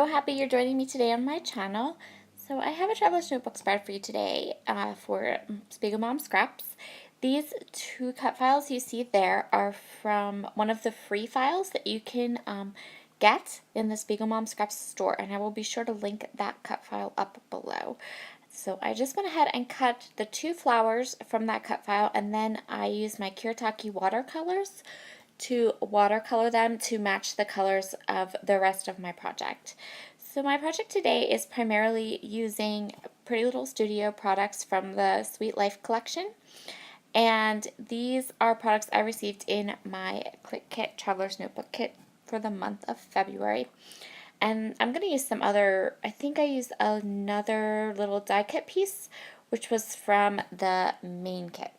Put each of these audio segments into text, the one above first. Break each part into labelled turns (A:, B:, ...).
A: so happy you're joining me today on my channel. So I have a traveler's notebook spread for you today for Spiegelmom Scraps. These two cut files you see there are from one of the free files that you can get in the Spiegelmom Scraps store, and I will be sure to link that cut file up below. So I just went ahead and cut the two flowers from that cut file, and then I used my Kiritaki watercolors to watercolor them to match the colors of the rest of my project. So my project today is primarily using Pretty Little Studio products from the Sweet Life collection. And these are products I received in my Quick Kit Traveler's Notebook Kit for the month of February. And I'm going to use some other, I think I used another little die cut piece, which was from the main kit.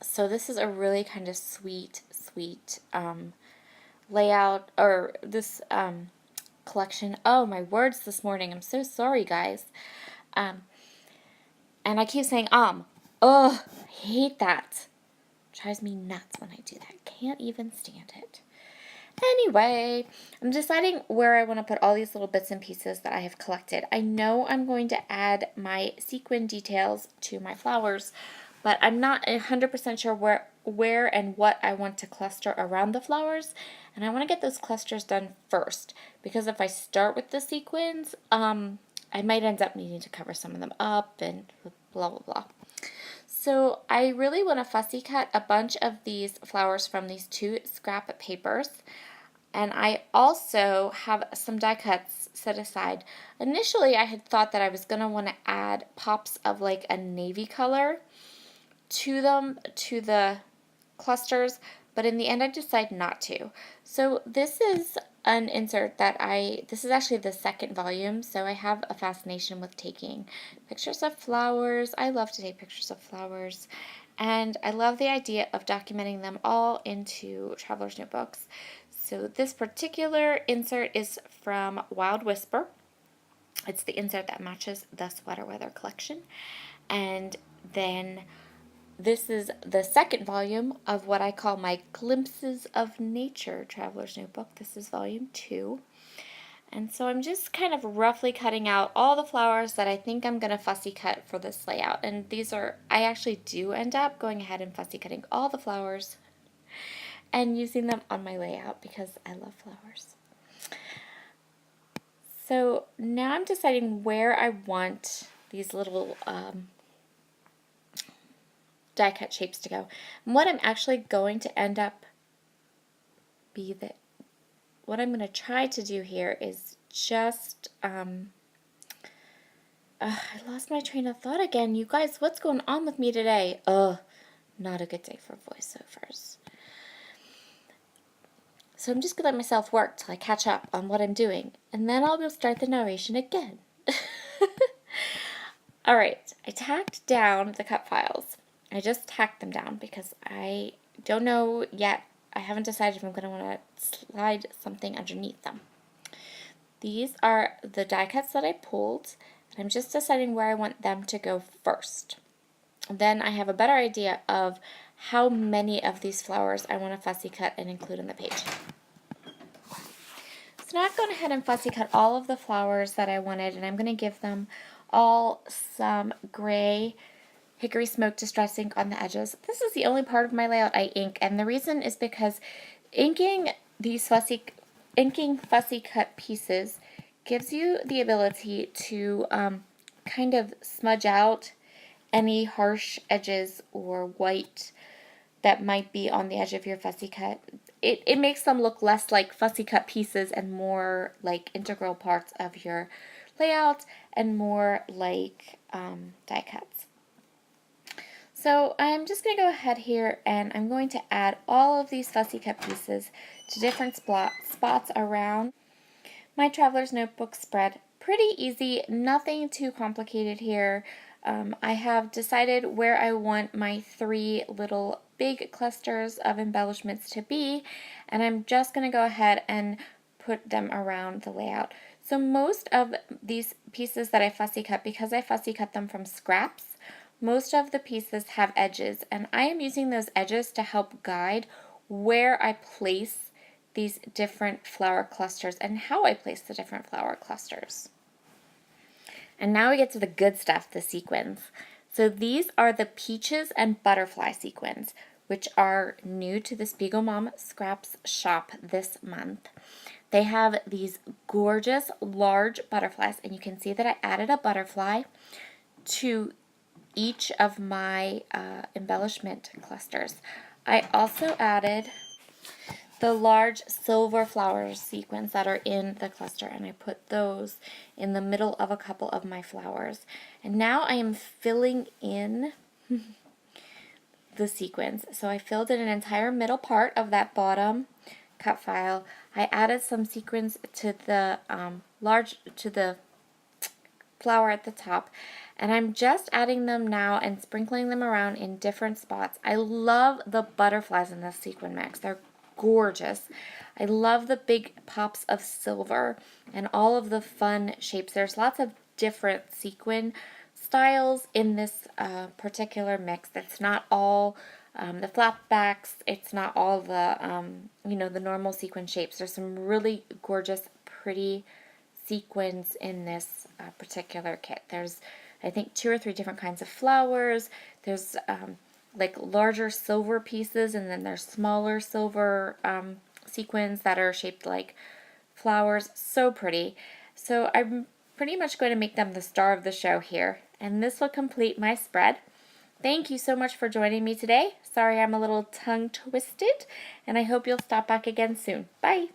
A: So this is a really kind of sweet layout, or this collection. Oh, my words this morning. I'm so sorry, guys. And I keep saying, ugh, I hate that. Drives me nuts when I do that. Can't even stand it. Anyway, I'm deciding where I want to put all these little bits and pieces that I have collected. I know I'm going to add my sequin details to my flowers, but I'm not 100% sure where and what I want to cluster around the flowers, and I want to get those clusters done first, because if I start with the sequins, I might end up needing to cover some of them up and blah blah blah. So I really want to fussy cut a bunch of these flowers from these two scrap papers. And I also have some die cuts set aside. Initially, I had thought that I was going to want to add pops of like a navy color to them, to the clusters, but in the end I decided not to. So this is an insert that this is actually the second volume, so I have a fascination with taking pictures of flowers. I love to take pictures of flowers, and I love the idea of documenting them all into traveler's notebooks. So this particular insert is from Wild Whisper. It's the insert that matches the Sweater Weather collection. And then this is the second volume of what I call my Glimpses of Nature Traveler's Notebook. This is volume 2. And so I'm just kind of roughly cutting out all the flowers that I think I'm going to fussy cut for this layout. And these are, I actually do end up going ahead and fussy cutting all the flowers and using them on my layout because I love flowers. So now I'm deciding where I want these little die cut shapes to go. And what I'm actually going to end up what I'm going to try to do here is just, I lost my train of thought again. You guys, what's going on with me today? Not a good day for voiceovers. So I'm just going to let myself work till I catch up on what I'm doing, and then I'll go start the narration again. Alright, I tacked down the cut files. I just tacked them down because I don't know yet. I haven't decided if I'm going to want to slide something underneath them. These are the die cuts that I pulled, and I'm just deciding where I want them to go first. Then I have a better idea of how many of these flowers I want to fussy cut and include on the page. So now I've gone ahead and fussy cut all of the flowers that I wanted, and I'm going to give them all some gray hickory smoke distress ink on the edges. This is the only part of my layout I ink, and the reason is because inking fussy cut pieces gives you the ability to kind of smudge out any harsh edges or white that might be on the edge of your fussy cut. It makes them look less like fussy cut pieces and more like integral parts of your layout and more like die cuts. So I'm just going to go ahead here and I'm going to add all of these fussy cut pieces to different spots around my traveler's notebook spread. Pretty easy, nothing too complicated here. I have decided where I want my 3 little big clusters of embellishments to be, and I'm just going to go ahead and put them around the layout. So most of these pieces that I fussy cut, because I fussy cut them from scraps, most of the pieces have edges, and I am using those edges to help guide where I place these different flower clusters and how I place the different flower clusters. And now we get to the good stuff, the sequins. So these are the peaches and butterfly sequins, which are new to the Spiegelmom Scraps shop this month. They have these gorgeous large butterflies, and you can see that I added a butterfly to each of my embellishment clusters. I also added the large silver flower sequins that are in the cluster, and I put those in the middle of a couple of my flowers. And now I am filling in the sequins. So I filled in an entire middle part of that bottom cut file. I added some sequins to the flower at the top, and I'm just adding them now and sprinkling them around in different spots. I love the butterflies in this sequin mix. They're gorgeous. I love the big pops of silver and all of the fun shapes. There's lots of different sequin styles in this particular mix. That's not all the flapbacks. It's not all the the normal sequin shapes. There's some really gorgeous, pretty sequins in this particular kit. There's, I think, 2 or 3 different kinds of flowers. There's like larger silver pieces, and then there's smaller silver sequins that are shaped like flowers. So pretty. So I'm pretty much going to make them the star of the show here. And this will complete my spread. Thank you so much for joining me today. Sorry I'm a little tongue twisted, and I hope you'll stop back again soon. Bye!